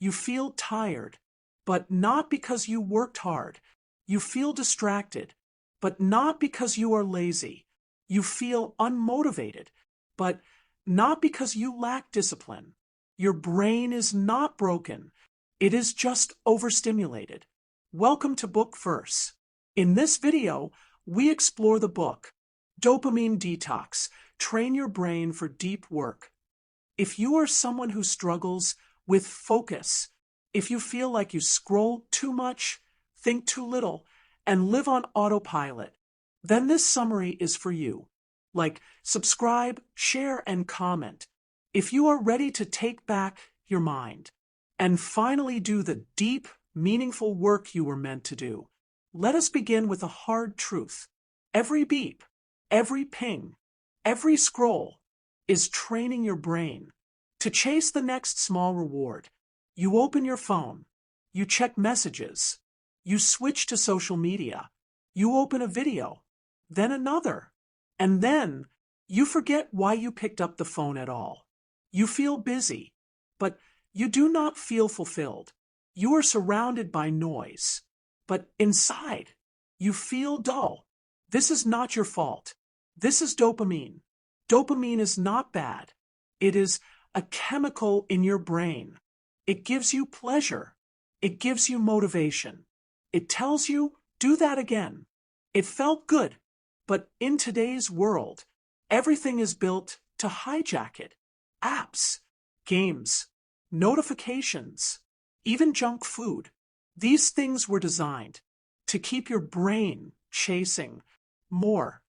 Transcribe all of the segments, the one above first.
You feel tired, but not because you worked hard. You feel distracted, but not because you are lazy. You feel unmotivated, but not because you lack discipline. Your brain is not broken. It is just overstimulated. Welcome to Book Verse. In this video, we explore the book, Dopamine Detox, Train Your Brain for Deep Work. If you are someone who struggles with focus, if you feel like you scroll too much, think too little, and live on autopilot, then this summary is for you. Like, subscribe, share, and comment. If you are ready to take back your mind and finally do the deep, meaningful work you were meant to do, let us begin with a hard truth. Every beep, every ping, every scroll is training your brain to chase the next small reward. You open your phone, you check messages, you switch to social media, you open a video, then another, and then you forget why you picked up the phone at all. You feel busy, but you do not feel fulfilled. You are surrounded by noise, but inside, you feel dull. This is not your fault. This is dopamine. Dopamine is not bad. It is a chemical in your brain. It gives you pleasure. It gives you motivation. It tells you, do that again. It felt good, but in today's world, everything is built to hijack it. Apps, games, notifications, even junk food. These things were designed to keep your brain chasing more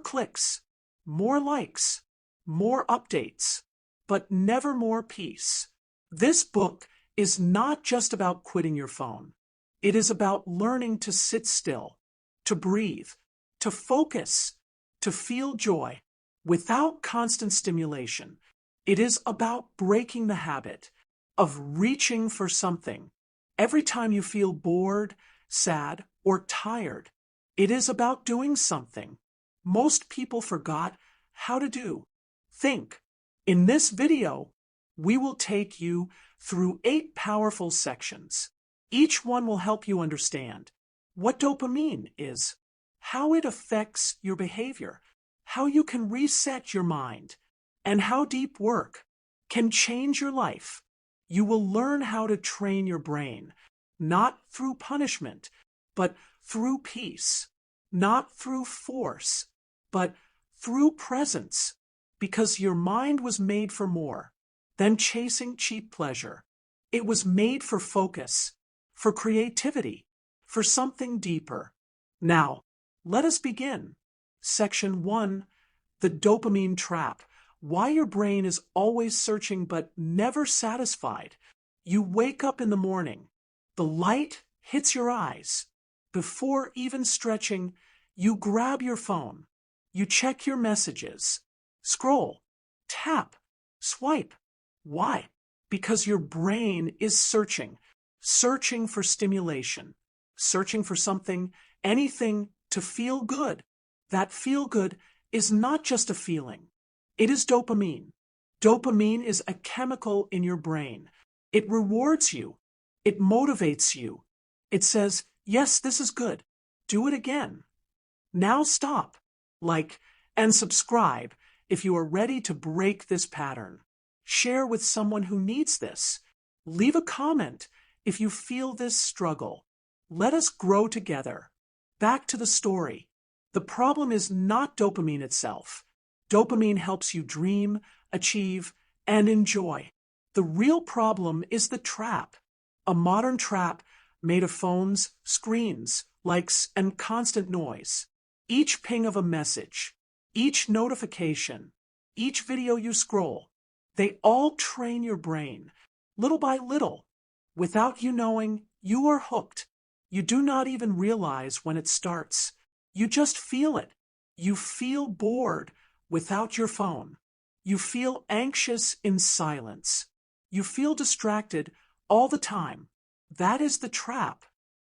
clicks, more likes, more updates, but never more peace. This book is not just about quitting your phone. It is about learning to sit still, to breathe, to focus, to feel joy without constant stimulation. It is about breaking the habit of reaching for something every time you feel bored, sad, or tired. It is about doing something most people forgot how to do. Think. In this video, we will take you through 8 powerful sections. Each one will help you understand what dopamine is, how it affects your behavior, how you can reset your mind, and how deep work can change your life. You will learn how to train your brain, not through punishment, but through peace, not through force, but through presence, because your mind was made for more than chasing cheap pleasure. It was made for focus, for creativity, for something deeper. Now, let us begin. Section 1, the dopamine trap. Why your brain is always searching but never satisfied. You wake up in the morning. The light hits your eyes. Before even stretching, you grab your phone. You check your messages. Scroll, tap, swipe. Why? Because your brain is searching for stimulation, searching for something, anything to feel good. That feel good is not just a feeling. It is dopamine. Dopamine is a chemical in your brain. It rewards you. It motivates you. It says, yes, this is good. Do it again. Now stop, like, and subscribe if you are ready to break this pattern. Share with someone who needs this. Leave a comment if you feel this struggle. Let us grow together. Back to the story. The problem is not dopamine itself. Dopamine helps you dream, achieve, and enjoy. The real problem is the trap. A modern trap made of phones, screens, likes, and constant noise. Each ping of a message, each notification, each video you scroll, they all train your brain, little by little. Without you knowing, you are hooked. You do not even realize when it starts. You just feel it. You feel bored without your phone. You feel anxious in silence. You feel distracted all the time. That is the trap.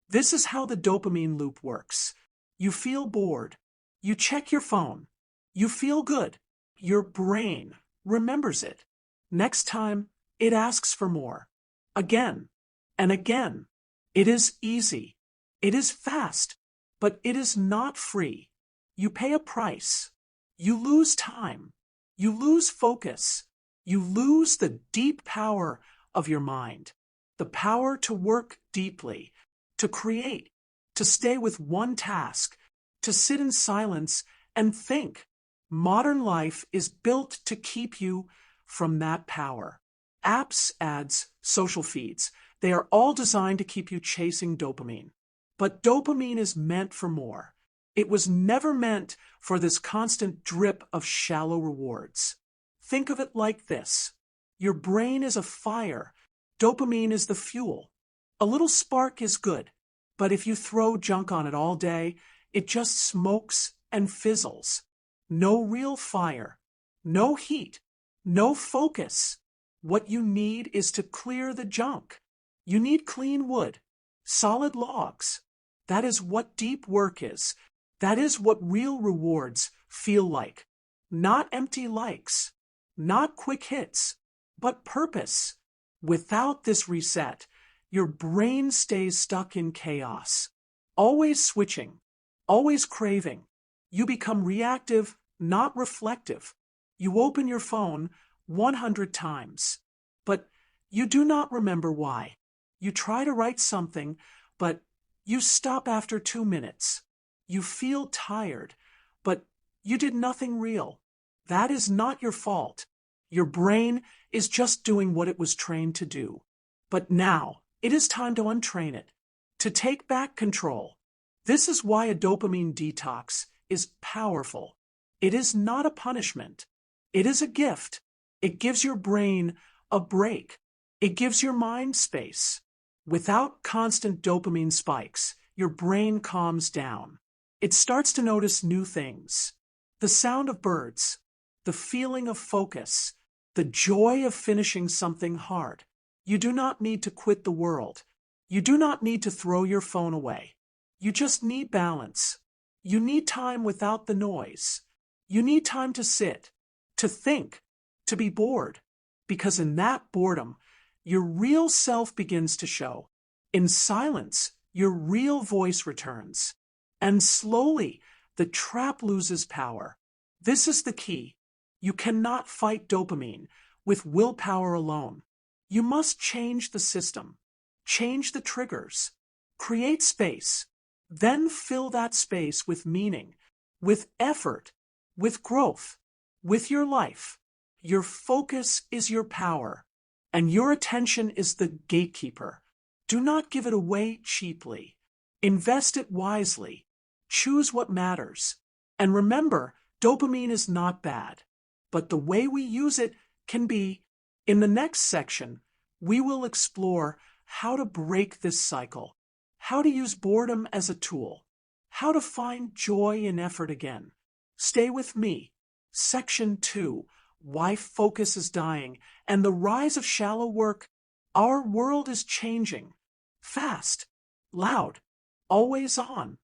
This is how the dopamine loop works. You feel bored. You check your phone. You feel good. Your brain remembers it. Next time, it asks for more. again and again. It is easy. It is fast, but it is not free. You pay a price. You lose time. You lose focus. You lose the deep power of your mind, the power to work deeply, to create, to stay with one task, to sit in silence and think. Modern life is built to keep you from that power. Apps, ads, social feeds, they are all designed to keep you chasing dopamine. But dopamine is meant for more. It was never meant for this constant drip of shallow rewards. Think of it like this. Your brain is a fire. Dopamine is the fuel. A little spark is good, but if you throw junk on it all day, it just smokes and fizzles. No real fire, no heat, no focus. What you need is to clear the junk. You need clean wood, solid logs. That is what deep work is. That is what real rewards feel like. Not empty likes, not quick hits, but purpose. Without this reset, your brain stays stuck in chaos, always switching, always craving. You become reactive, not reflective. You open your phone 100 times, but you do not remember why. You try to write something, but you stop after 2 minutes. You feel tired, but you did nothing real. That is not your fault. Your brain is just doing what it was trained to do. But now, it is time to untrain it, to take back control. This is why a dopamine detox is powerful. It is not a punishment. It is a gift. It gives your brain a break. It gives your mind space. Without constant dopamine spikes, your brain calms down. It starts to notice new things. The sound of birds, the feeling of focus, the joy of finishing something hard. You do not need to quit the world. You do not need to throw your phone away. You just need balance. You need time without the noise. You need time to sit, to think, to be bored. Because in that boredom, your real self begins to show. In silence, your real voice returns. And slowly, the trap loses power. This is the key. You cannot fight dopamine with willpower alone. You must change the system, change the triggers, create space, then fill that space with meaning, with effort, with growth, with your life. Your focus is your power, and your attention is the gatekeeper. Do not give it away cheaply. Invest it wisely. Choose what matters. And remember, dopamine is not bad, but the way we use it can be. In the next section, we will explore how to break this cycle, how to use boredom as a tool, how to find joy in effort again. Stay with me. Section 2, Why Focus is Dying and the Rise of Shallow Work. Our world is changing. Fast, loud, always on.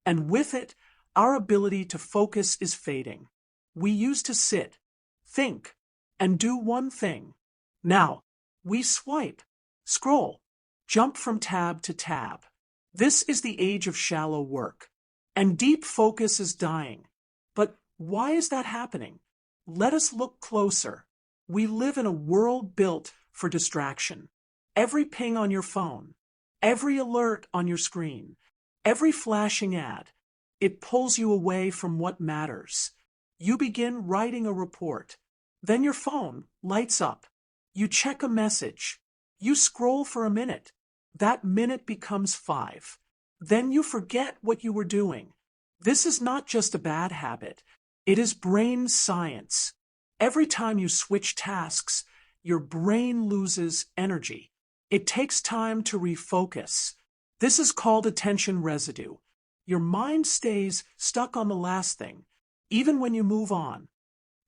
And with it, our ability to focus is fading. We used to sit, think, and do one thing. Now, we swipe, scroll, jump from tab to tab. This is the age of shallow work, and deep focus is dying. But why is that happening? Let us look closer. We live in a world built for distraction. Every ping on your phone, every alert on your screen, every flashing ad, it pulls you away from what matters. You begin writing a report. Then your phone lights up. You check a message. You scroll for a minute. That minute becomes 5. Then you forget what you were doing. This is not just a bad habit. It is brain science. Every time you switch tasks, your brain loses energy. It takes time to refocus. This is called attention residue. Your mind stays stuck on the last thing, even when you move on.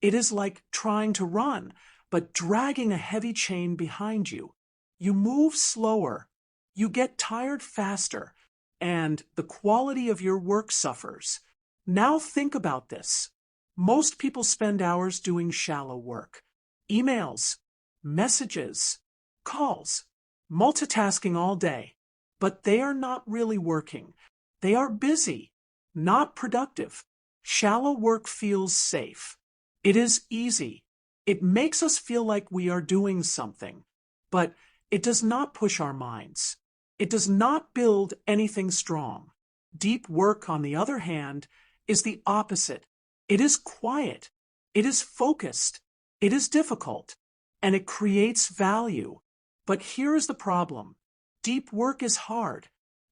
It is like trying to run, but dragging a heavy chain behind you. You move slower, you get tired faster, and the quality of your work suffers. Now think about this. Most people spend hours doing shallow work. Emails, messages, calls. multitasking all day, but they are not really working. They are busy, not productive. Shallow work feels safe. It is easy. It makes us feel like we are doing something, but it does not push our minds. It does not build anything strong. Deep work, on the other hand, is the opposite. It is quiet. It is focused. It is difficult, and it creates value. But here is the problem. Deep work is hard,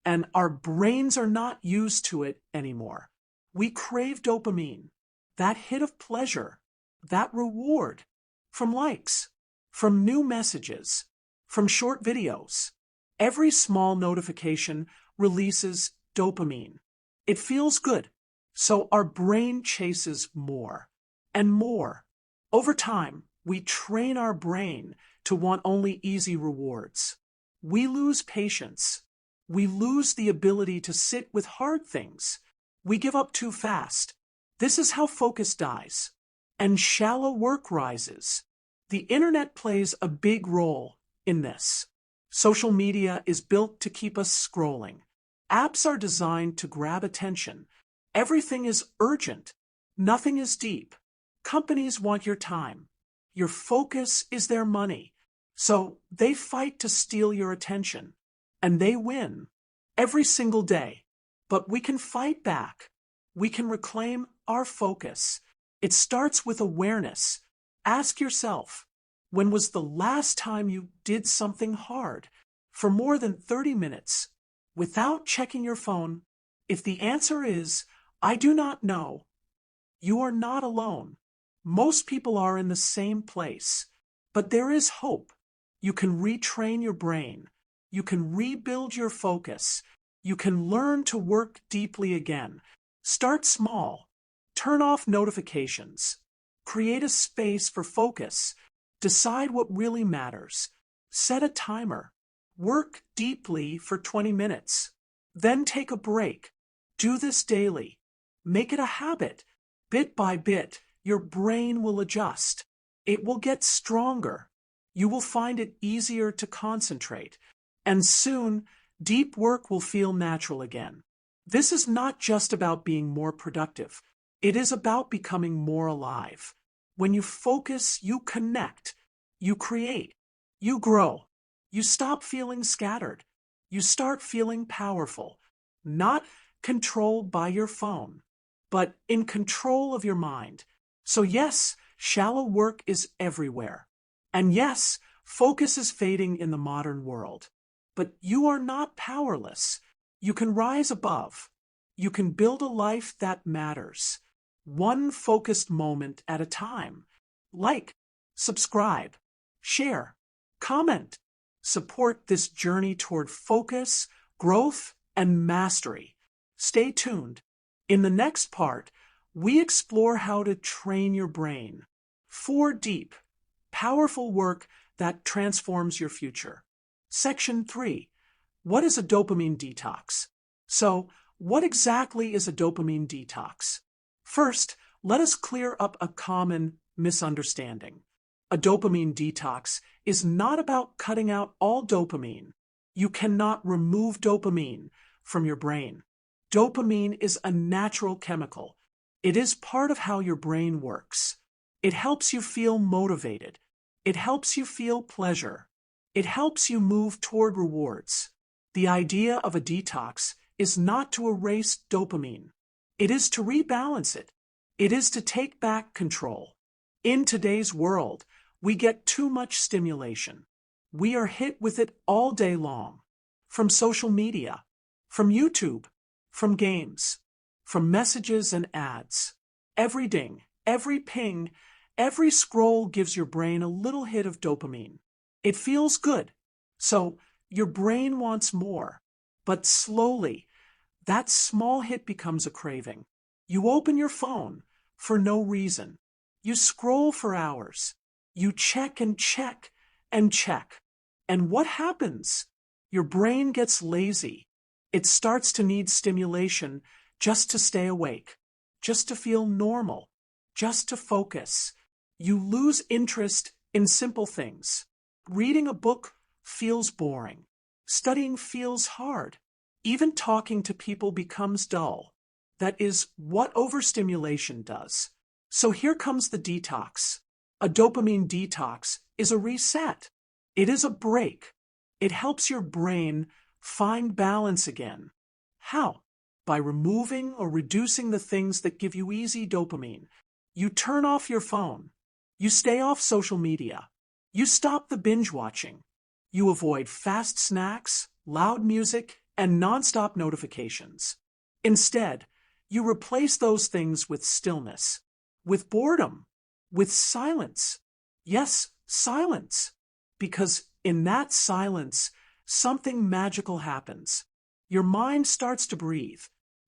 and our brains are not used to it anymore. We crave dopamine, that hit of pleasure, that reward, from likes, from new messages, from short videos. Every small notification releases dopamine. It feels good, so our brain chases more and more. Over time, we train our brain to want only easy rewards. We lose patience. We lose the ability to sit with hard things. We give up too fast. This is how focus dies, and shallow work rises. The internet plays a big role in this. Social media is built to keep us scrolling. Apps are designed to grab attention. Everything is urgent. Nothing is deep. Companies want your time. Your focus is their money. So they fight to steal your attention. And they win every single day. But we can fight back. We can reclaim our focus. It starts with awareness. Ask yourself, when was the last time you did something hard for more than 30 minutes without checking your phone? If the answer is, I do not know, you are not alone. Most people are in the same place, but there is hope. You can retrain your brain. You can rebuild your focus. You can learn to work deeply again. Start small. Turn off notifications. Create a space for focus. Decide what really matters. Set a timer. Work deeply for 20 minutes. Then take a break. Do this daily. Make it a habit. Bit by bit, your brain will adjust. It will get stronger. You will find it easier to concentrate. And soon, deep work will feel natural again. This is not just about being more productive. It is about becoming more alive. When you focus, you connect. You create. You grow. You stop feeling scattered. You start feeling powerful. Not controlled by your phone, but in control of your mind. So yes, shallow work is everywhere. And yes, focus is fading in the modern world. But you are not powerless. You can rise above. You can build a life that matters. One focused moment at a time. Like, subscribe, share, comment. Support this journey toward focus, growth, and mastery. Stay tuned. In the next part, we explore how to train your brain for deep, powerful work that transforms your future. Section 3. What is a dopamine detox? So, what exactly is a dopamine detox? First, let us clear up a common misunderstanding. A dopamine detox is not about cutting out all dopamine. You cannot remove dopamine from your brain. Dopamine is a natural chemical. It is part of how your brain works. It helps you feel motivated. It helps you feel pleasure. It helps you move toward rewards. The idea of a detox is not to erase dopamine. It is to rebalance it. It is to take back control. In today's world, we get too much stimulation. We are hit with it all day long. From social media, from YouTube, from games, from messages and ads. Every ding, every ping, every scroll gives your brain a little hit of dopamine. It feels good, so your brain wants more. But slowly, that small hit becomes a craving. You open your phone for no reason. You scroll for hours. You check and check and check. And what happens? Your brain gets lazy. It starts to need stimulation just to stay awake, just to feel normal, just to focus. You lose interest in simple things. Reading a book feels boring. Studying feels hard. Even talking to people becomes dull. That is what overstimulation does. So here comes the detox. A dopamine detox is a reset. It is a break. It helps your brain find balance again. How? By removing or reducing the things that give you easy dopamine. You turn off your phone. You stay off social media. You stop the binge watching. You avoid fast snacks, loud music, and nonstop notifications. Instead, you replace those things with stillness, with boredom, with silence. Yes, silence. Because in that silence, something magical happens. Your mind starts to breathe.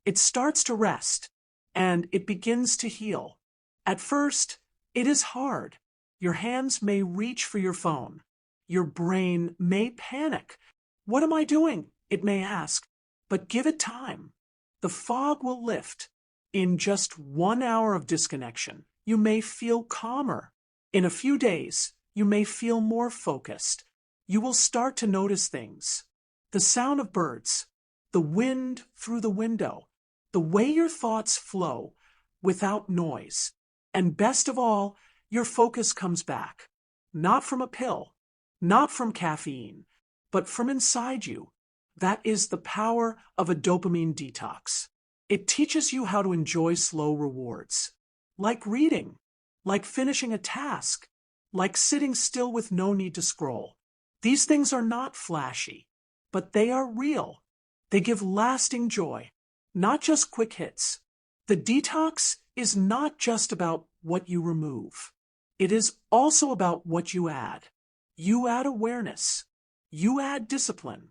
It starts to rest, and it begins to heal. At first, it is hard. Your hands may reach for your phone. Your brain may panic. What am I doing? It may ask. But give it time. The fog will lift. In just 1 hour of disconnection, you may feel calmer. In a few days, you may feel more focused. You will start to notice things. The sound of birds, the wind through the window, the way your thoughts flow without noise. And best of all, your focus comes back. Not from a pill, not from caffeine, but from inside you. That is the power of a dopamine detox. It teaches you how to enjoy slow rewards, like reading, like finishing a task, like sitting still with no need to scroll. These things are not flashy, but they are real. They give lasting joy, not just quick hits. The detox is not just about what you remove. It is also about what you add. You add awareness. You add discipline.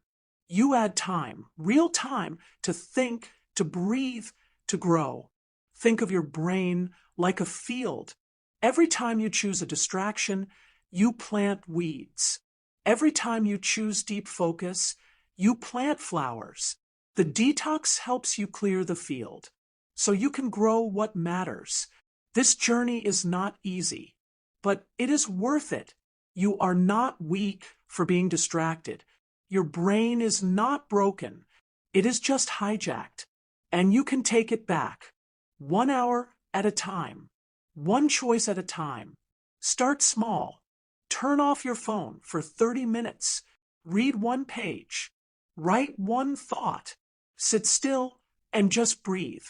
You add time, real time, to think, to breathe, to grow. Think of your brain like a field. Every time you choose a distraction, you plant weeds. Every time you choose deep focus, you plant flowers. The detox helps you clear the field, so you can grow what matters. This journey is not easy, but it is worth it. You are not weak for being distracted. Your brain is not broken. It is just hijacked, and you can take it back. 1 hour at a time. One choice at a time. Start small. Turn off your phone for 30 minutes. Read one page. Write one thought. Sit still and just breathe.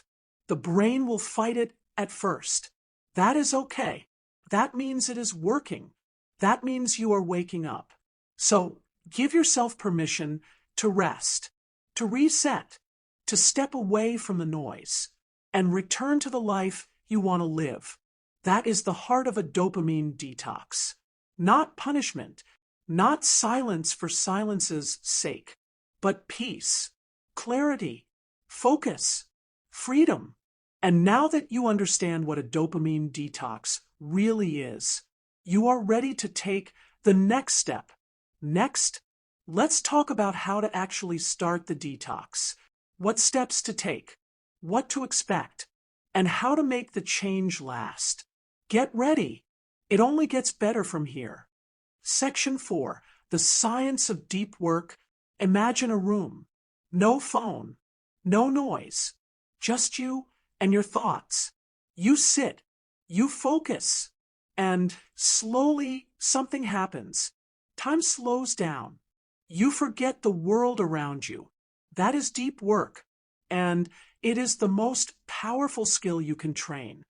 The brain will fight it at first. That is okay. That means it is working. That means you are waking up. So give yourself permission to rest, to reset, to step away from the noise, and return to the life you want to live. That is the heart of a dopamine detox. Not punishment, not silence for silence's sake, but peace, clarity, focus, freedom. And now that you understand what a dopamine detox really is, you are ready to take the next step. Next, let's talk about how to actually start the detox, what steps to take, what to expect, and how to make the change last. Get ready. It only gets better from here. Section 4, the science of deep work. Imagine a room. No phone, no noise, just you and your thoughts. You sit, you focus, and slowly something happens. Time slows down. You forget the world around you. That is deep work, and it is the most powerful skill you can train.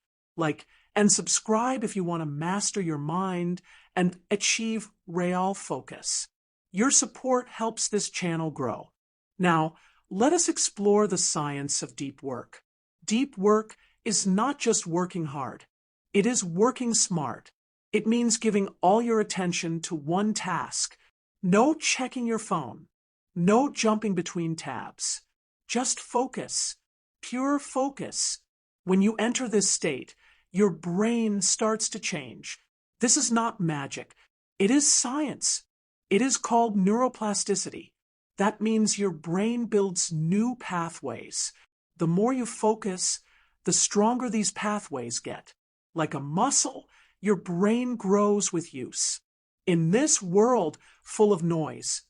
And subscribe if you want to master your mind and achieve real focus. Your support helps this channel grow. Now, let us explore the science of deep work. Deep work is not just working hard. It is working smart. It means giving all your attention to one task. No checking your phone. No jumping between tabs. Just focus. Pure focus. When you enter this state, your brain starts to change. This is not magic. It is science. It is called neuroplasticity. That means your brain builds new pathways. The more you focus, the stronger these pathways get. Like a muscle, your brain grows with use. In this world full of noise,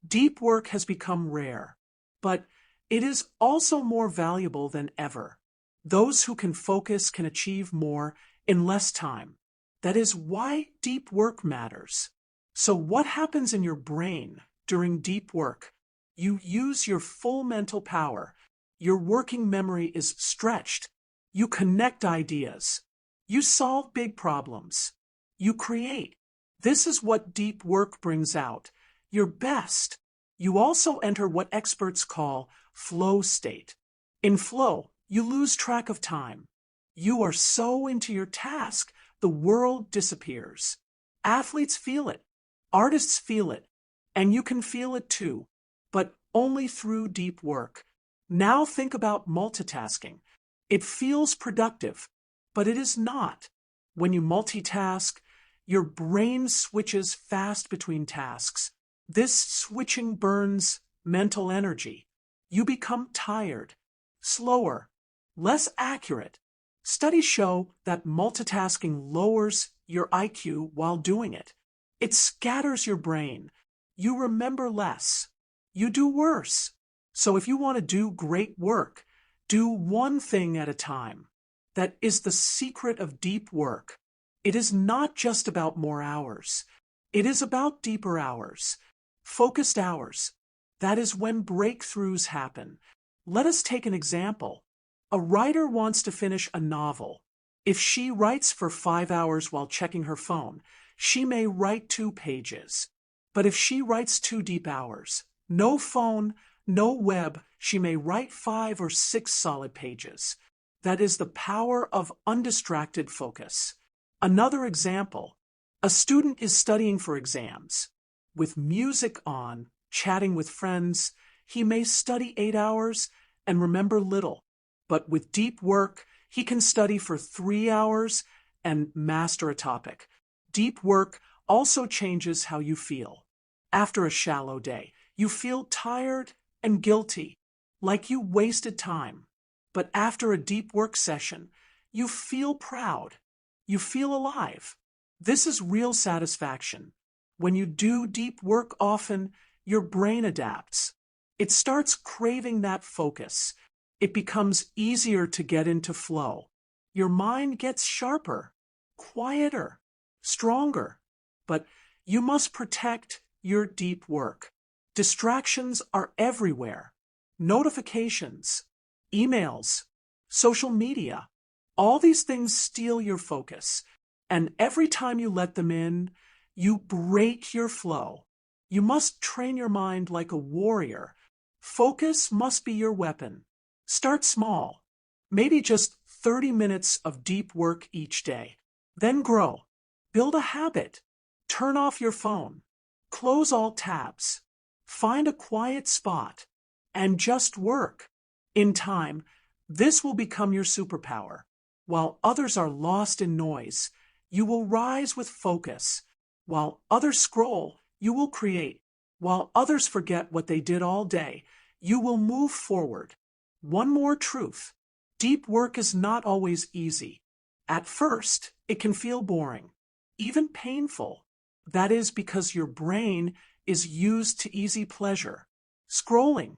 deep work has become rare, but it is also more valuable than ever. Those who can focus can achieve more in less time. That is why deep work matters. So what happens in your brain during deep work? You use your full mental power. Your working memory is stretched. You connect ideas. You solve big problems. You create. This is what deep work brings out, your best. You also enter what experts call flow state. In flow, you lose track of time. You are so into your task, the world disappears. Athletes feel it. Artists feel it. And you can feel it too, but only through deep work. Now think about multitasking. It feels productive, but it is not. When you multitask, your brain switches fast between tasks. This switching burns mental energy. You become tired, slower, less accurate. Studies show that multitasking lowers your IQ while doing it. It scatters your brain. You remember less. You do worse. So if you want to do great work, do one thing at a time. That is the secret of deep work. It is not just about more hours. It is about deeper hours, focused hours. That is when breakthroughs happen. Let us take an example. A writer wants to finish a novel. If she writes for 5 hours while checking her phone, she may write 2 pages. But if she writes 2 deep hours, no phone, no web, she may write 5 or 6 solid pages. That is the power of undistracted focus. Another example, a student is studying for exams. With music on, chatting with friends, he may study 8 hours and remember little. But with deep work, he can study for 3 hours and master a topic. Deep work also changes how you feel. After a shallow day, you feel tired and guilty, like you wasted time. But after a deep work session, you feel proud. You feel alive. This is real satisfaction. When you do deep work often, your brain adapts. It starts craving that focus. It becomes easier to get into flow. Your mind gets sharper, quieter, stronger. But you must protect your deep work. Distractions are everywhere. Notifications, emails, social media. All these things steal your focus. And every time you let them in, you break your flow. You must train your mind like a warrior. Focus must be your weapon. Start small. Maybe just 30 minutes of deep work each day. Then grow. Build a habit. Turn off your phone. Close all tabs. Find a quiet spot. And just work. In time, this will become your superpower. While others are lost in noise, you will rise with focus. While others scroll, you will create. While others forget what they did all day, you will move forward. One more truth. Deep work is not always easy. At first, it can feel boring, even painful. That is because your brain is used to easy pleasure. Scrolling,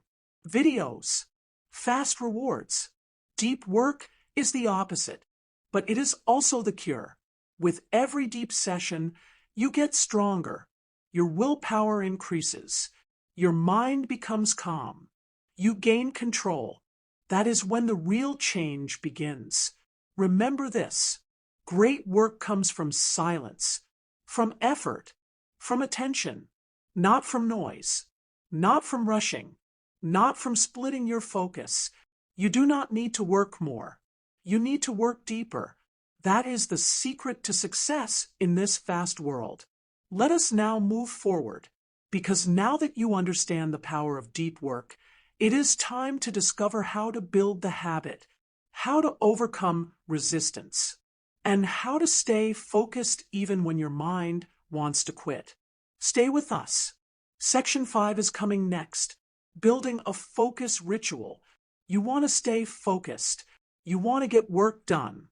videos, fast rewards. Deep work is the opposite, but it is also the cure. With every deep session, you get stronger. Your willpower increases. Your mind becomes calm. You gain control. That is when the real change begins. Remember this. Great work comes from silence, from effort, from attention, not from noise, not from rushing, not from splitting your focus. You do not need to work more. You need to work deeper. That is the secret to success in this fast world. Let us now move forward, because now that you understand the power of deep work, it is time to discover how to build the habit, how to overcome resistance, and how to stay focused even when your mind wants to quit. Stay with us. Section 5 is coming next. Building a focus ritual. You want to stay focused. You want to get work done.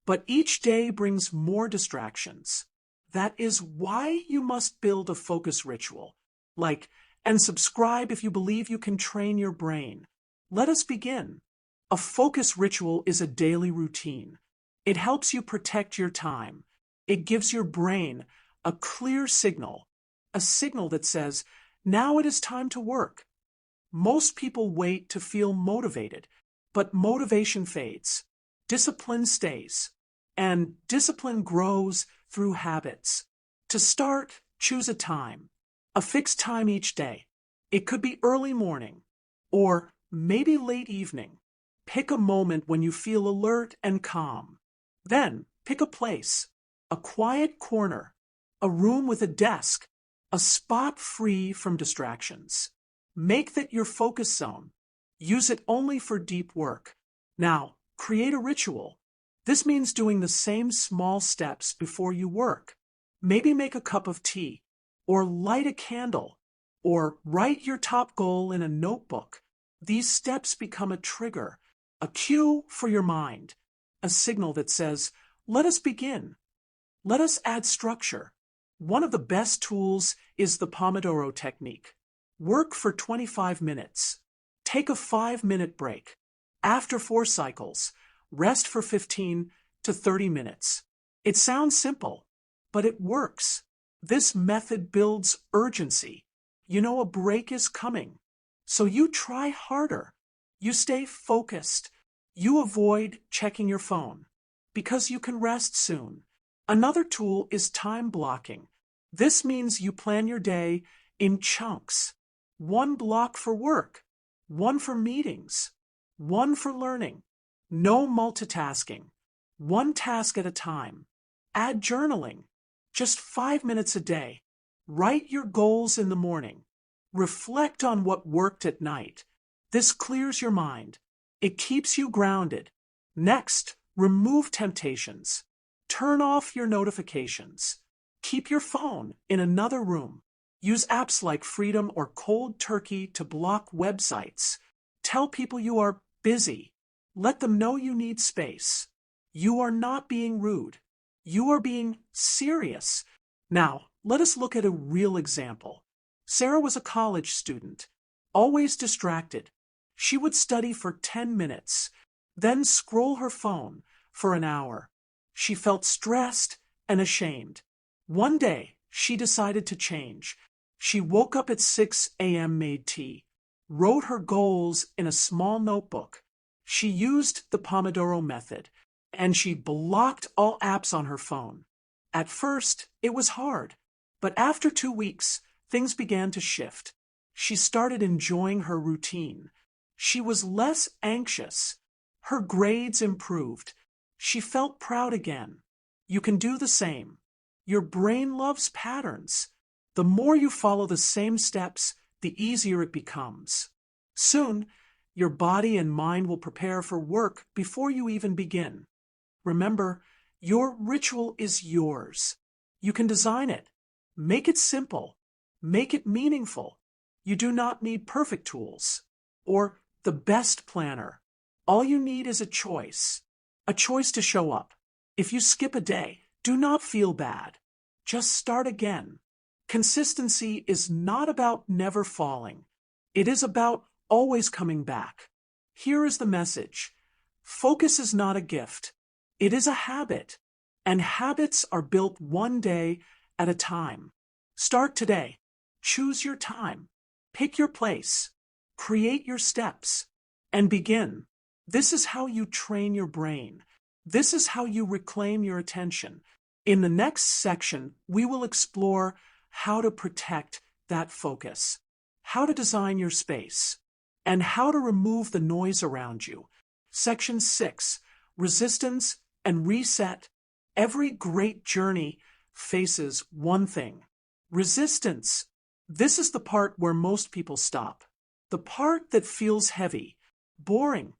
But each day brings more distractions. That is why you must build a focus ritual. Like, and subscribe if you believe you can train your brain. Let us begin. A focus ritual is a daily routine. It helps you protect your time. It gives your brain a clear signal, a signal that says, now it is time to work. Most people wait to feel motivated, but motivation fades. Discipline stays, and discipline grows through habits. To start, choose a time, a fixed time each day. It could be early morning, or maybe late evening. Pick a moment when you feel alert and calm. Then, pick a place, a quiet corner, a room with a desk, a spot free from distractions. Make that your focus zone. Use it only for deep work. Now, create a ritual. This means doing the same small steps before you work. Maybe make a cup of tea, or light a candle, or write your top goal in a notebook. These steps become a trigger, a cue for your mind, a signal that says, let us begin. Let us add structure. One of the best tools is the Pomodoro technique. Work for 25 minutes. Take a 5-minute break. After 4 cycles, rest for 15 to 30 minutes. It sounds simple, but it works. This method builds urgency. You know a break is coming. So you try harder. You stay focused. You avoid checking your phone because you can rest soon. Another tool is time blocking. This means you plan your day in chunks. 1 block for work, 1 for meetings, 1 for learning. No multitasking. 1 task at a time. Add journaling. Just 5 minutes a day. Write your goals in the morning. Reflect on what worked at night. This clears your mind. It keeps you grounded. Next, remove temptations. Turn off your notifications. Keep your phone in another room. Use apps like Freedom or Cold Turkey to block websites. Tell people you are busy. Let them know you need space. You are not being rude. You are being serious. Now, let us look at a real example. Sarah was a college student, always distracted. She would study for 10 minutes, then scroll her phone for an hour. She felt stressed and ashamed. One day, she decided to change. She woke up at 6 a.m., made tea, wrote her goals in a small notebook. She used the Pomodoro method, and she blocked all apps on her phone. At first, it was hard, but after 2 weeks, things began to shift. She started enjoying her routine. She was less anxious. Her grades improved. She felt proud again. You can do the same. Your brain loves patterns. The more you follow the same steps, the easier it becomes. Soon, your body and mind will prepare for work before you even begin. Remember, your ritual is yours. You can design it. Make it simple. Make it meaningful. You do not need perfect tools or the best planner. All you need is a choice to show up. If you skip a day, do not feel bad. Just start again. Consistency is not about never falling. It is about always coming back. Here is the message. Focus is not a gift. It is a habit, and habits are built one day at a time. Start today. Choose your time. Pick your place. Create your steps, and begin. This is how you train your brain. This is how you reclaim your attention. In the next section, we will explore how to protect that focus, how to design your space, and how to remove the noise around you. Section 6, Resistance and Reset. Every great journey faces one thing: resistance. This is the part where most people stop. The part that feels heavy, boring,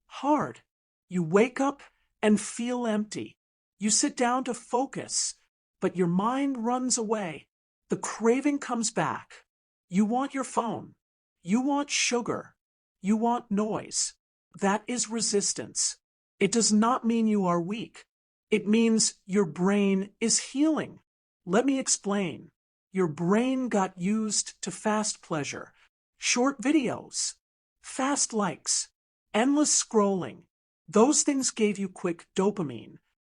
hard. You wake up and feel empty. You sit down to focus, but your mind runs away. The craving comes back. You want your phone. You want sugar. You want noise. That is resistance. It does not mean you are weak. It means your brain is healing. Let me explain. Your brain got used to fast pleasure, short videos, fast likes, endless scrolling. Those things gave you quick dopamine,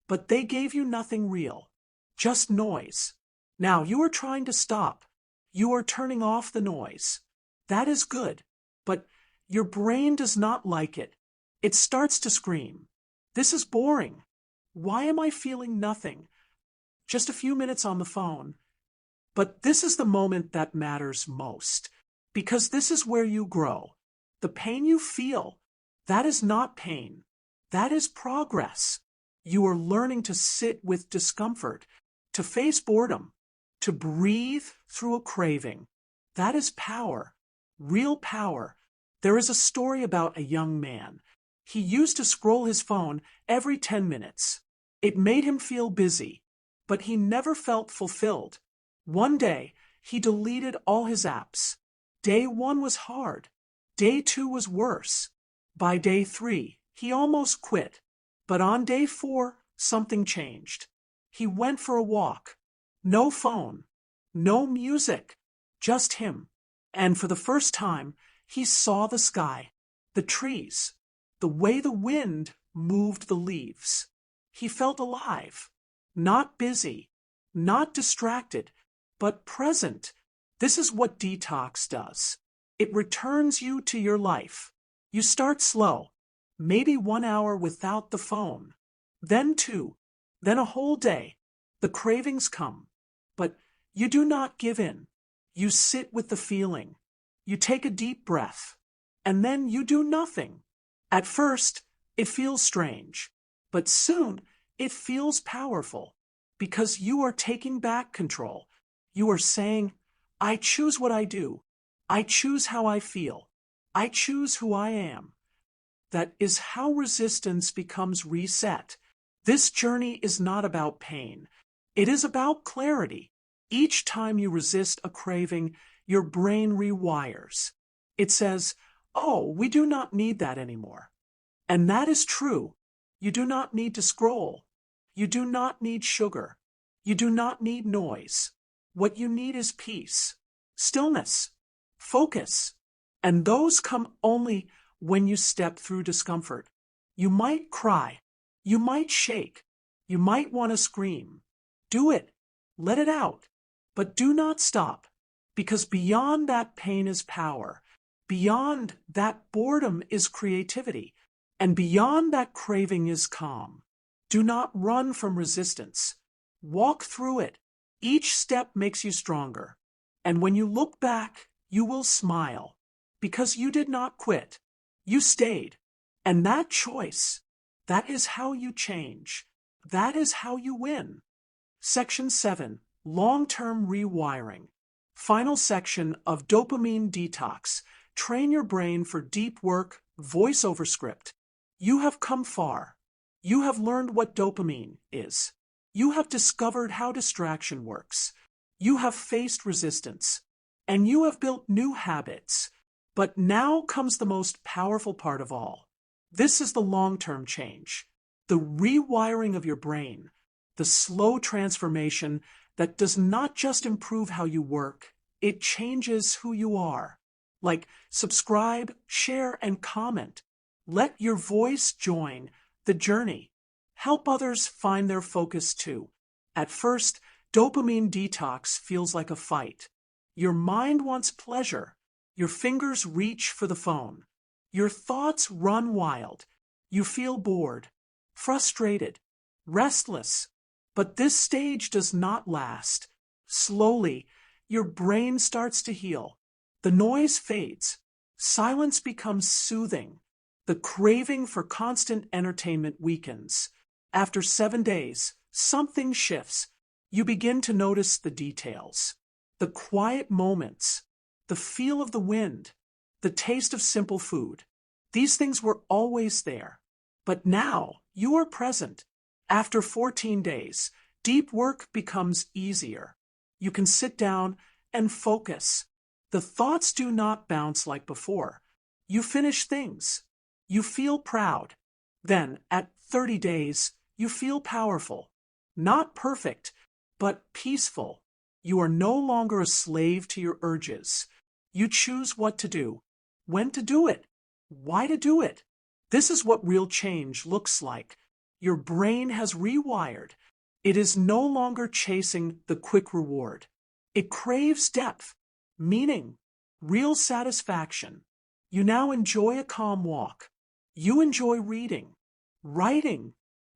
but they gave you nothing real, just noise. Now you are trying to stop. You are turning off the noise. That is good, but your brain does not like it. It starts to scream. This is boring. Why am I feeling nothing? Just a few minutes on the phone. But this is the moment that matters most, because this is where you grow. The pain you feel, that is not pain. That is progress. You are learning to sit with discomfort, to face boredom, to breathe through a craving. That is power, real power. There is a story about a young man. He used to scroll his phone every 10 minutes. It made him feel busy, but he never felt fulfilled. One day, he deleted all his apps. Day 1 was hard. Day 2 was worse. By day 3, he almost quit. But on day 4, something changed. He went for a walk. No phone. No music. Just him. And for the first time, he saw the sky, the trees, the way the wind moved the leaves. He felt alive. Not busy. Not distracted. But present. This is what detox does. It returns you to your life. You start slow, maybe 1 hour without the phone, then 2, then a whole day. The cravings come, but you do not give in. You sit with the feeling. You take a deep breath, and then you do nothing. At first, it feels strange, but soon it feels powerful because you are taking back control. You are saying, I choose what I do. I choose how I feel. I choose who I am. That is how resistance becomes reset. This journey is not about pain. It is about clarity. Each time you resist a craving, your brain rewires. It says, oh, we do not need that anymore. And that is true. You do not need to scroll. You do not need sugar. You do not need noise. What you need is peace, stillness, focus. And those come only when you step through discomfort. You might cry. You might shake. You might want to scream. Do it. Let it out. But do not stop, because beyond that pain is power. Beyond that boredom is creativity. And beyond that craving is calm. Do not run from resistance. Walk through it. Each step makes you stronger. And when you look back, you will smile. Because you did not quit. You stayed. And that choice, that is how you change. That is how you win. Section 7. Long-term rewiring. Final section of Dopamine Detox. Train your brain for deep work, voiceover script. You have come far. You have learned what dopamine is. You have discovered how distraction works. You have faced resistance. And you have built new habits. But now comes the most powerful part of all. This is the long-term change. The rewiring of your brain. The slow transformation that does not just improve how you work, it changes who you are. Like, subscribe, share, and comment. Let your voice join the journey. Help others find their focus too. At first, dopamine detox feels like a fight. Your mind wants pleasure. Your fingers reach for the phone. Your thoughts run wild. You feel bored, frustrated, restless. But this stage does not last. Slowly, your brain starts to heal. The noise fades. Silence becomes soothing. The craving for constant entertainment weakens. After 7 days, something shifts. You begin to notice the details. The quiet moments. The feel of the wind. The taste of simple food. These things were always there. But now, you are present. After 14 days, deep work becomes easier. You can sit down and focus. The thoughts do not bounce like before. You finish things. You feel proud. Then, at 30 days, you feel powerful. Not perfect, but peaceful. You are no longer a slave to your urges. You choose what to do, when to do it, why to do it. This is what real change looks like. Your brain has rewired. It is no longer chasing the quick reward. It craves depth, meaning, real satisfaction. You now enjoy a calm walk. You enjoy reading, writing,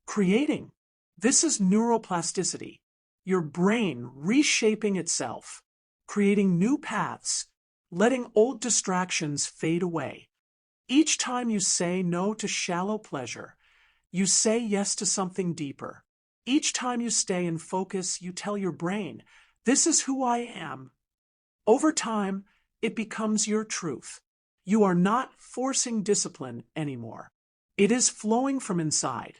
creating. This is neuroplasticity. Your brain reshaping itself, creating new paths, letting old distractions fade away. Each time you say no to shallow pleasure, you say yes to something deeper. Each time you stay in focus, you tell your brain, this is who I am. Over time, it becomes your truth. You are not forcing discipline anymore. It is flowing from inside.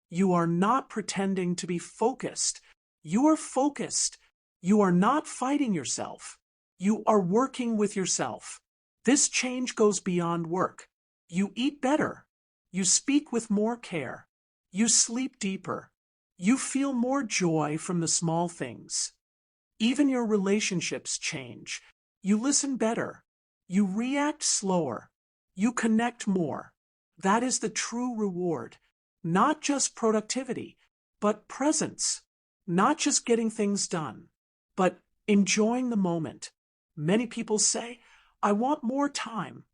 You are not pretending to be focused. You are focused. You are not fighting yourself. You are working with yourself. This change goes beyond work. You eat better. You speak with more care. You sleep deeper. You feel more joy from the small things. Even your relationships change. You listen better. You react slower. You connect more. That is the true reward. Not just productivity, but presence. Not just getting things done, but enjoying the moment. Many people say, I want more time.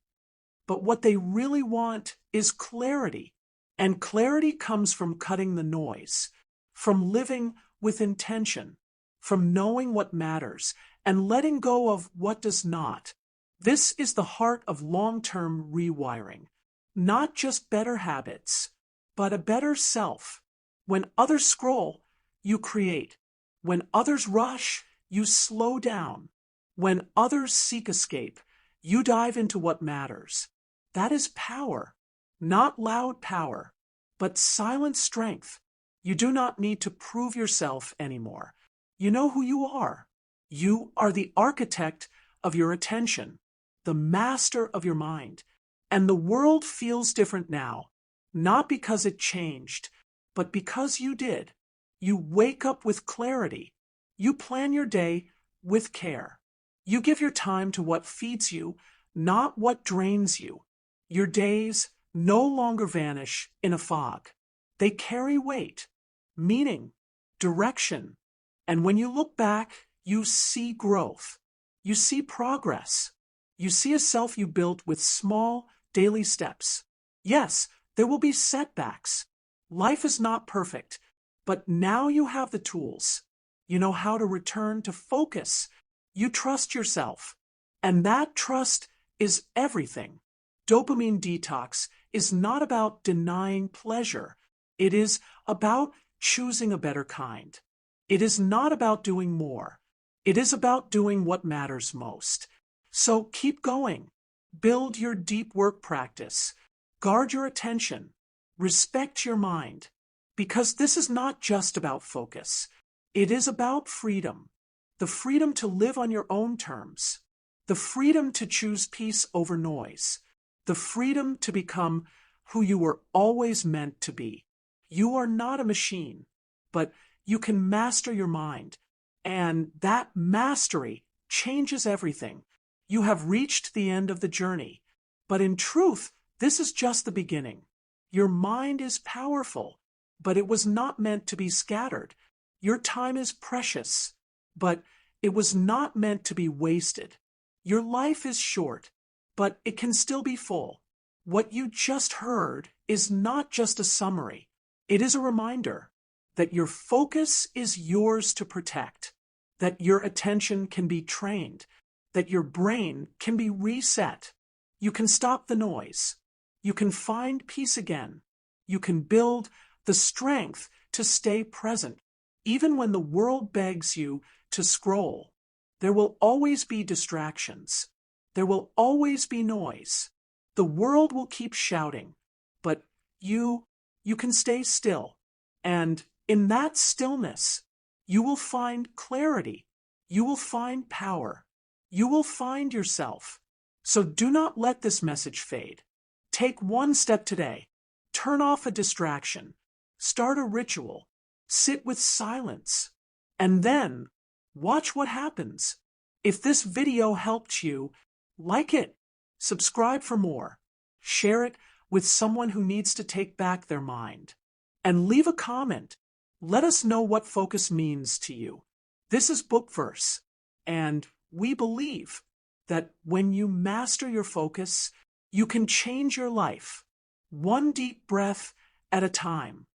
But what they really want is clarity. And clarity comes from cutting the noise, from living with intention, from knowing what matters, and letting go of what does not. This is the heart of long-term rewiring. Not just better habits, but a better self. When others scroll, you create. When others rush, you slow down. When others seek escape, you dive into what matters. That is power. Not loud power, but silent strength. You do not need to prove yourself anymore. You know who you are. You are the architect of your attention, the master of your mind. And the world feels different now, not because it changed, but because you did. You wake up with clarity. You plan your day with care. You give your time to what feeds you, not what drains you. Your days no longer vanish in a fog. They carry weight, meaning, direction. And when you look back, you see growth. You see progress. You see a self you built with small, daily steps. Yes, there will be setbacks. Life is not perfect, but now you have the tools. You know how to return to focus. You trust yourself. And that trust is everything. Dopamine detox is not about denying pleasure. It is about choosing a better kind. It is not about doing more. It is about doing what matters most. So keep going. Build your deep work practice. Guard your attention. Respect your mind. Because this is not just about focus. It is about freedom. The freedom to live on your own terms. The freedom to choose peace over noise. The freedom to become who you were always meant to be. You are not a machine, but you can master your mind. And that mastery changes everything. You have reached the end of the journey. But in truth, this is just the beginning. Your mind is powerful, but it was not meant to be scattered. Your time is precious, but it was not meant to be wasted. Your life is short, but it can still be full. What you just heard is not just a summary. It is a reminder that your focus is yours to protect, that your attention can be trained, that your brain can be reset. You can stop the noise. You can find peace again. You can build the strength to stay present, even when the world begs you to scroll. There will always be distractions. There will always be noise. The world will keep shouting, but you can stay still. And in that stillness, you will find clarity. You will find power. You will find yourself. So do not let this message fade. Take one step today. Turn off a distraction. Start a ritual. Sit with silence. And then, watch what happens. If this video helped you, like it, subscribe for more, share it with someone who needs to take back their mind, and leave a comment. Let us know what focus means to you. This is Bookverse, and we believe that when you master your focus, you can change your life, one deep breath at a time.